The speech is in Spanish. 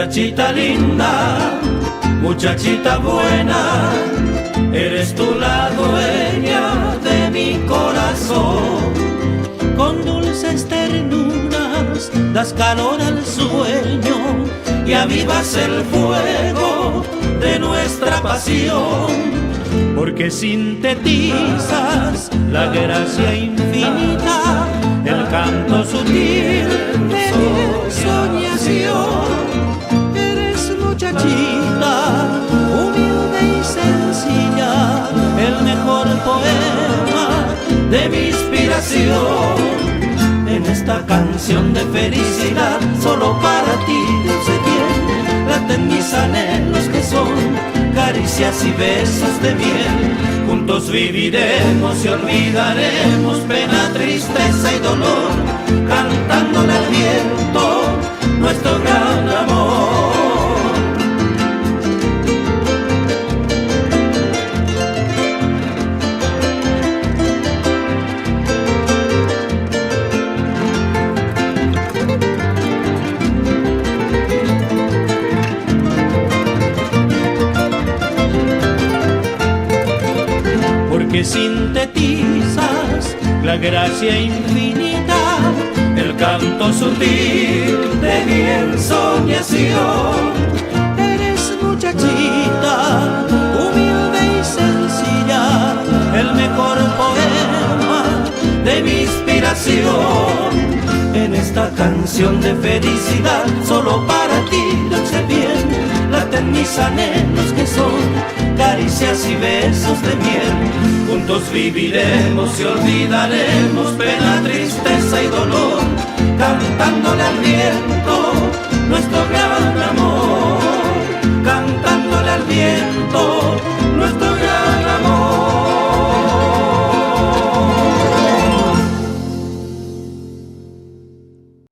Muchachita linda, muchachita buena, eres tú la dueña de mi corazón. Con dulces ternuras das calor al sueño y avivas el fuego de nuestra pasión. Porque sintetizas la gracia infinita, el canto sutil de mi ensoñación. Eres muchachita, humilde y sencilla, el mejor poema de mi inspiración. En esta canción de felicidad, solo para ti, dulce bien, laten mis anhelos que son caricias y besos de miel. Juntos viviremos y olvidaremos pena, tristeza y dolor, cantándole al viento nuestro gran amor. Que sintetizas la gracia infinita, el canto sutil de mi ensoñación. Eres muchachita, humilde y sencilla, el mejor poema de mi inspiración. En esta canción de felicidad, solo para ti, dulce bien, laten mis anhelos que son caricias y besos de miel. Juntos viviremos y olvidaremos pena, tristeza y dolor, cantándole al viento nuestro gran amor, cantándole al viento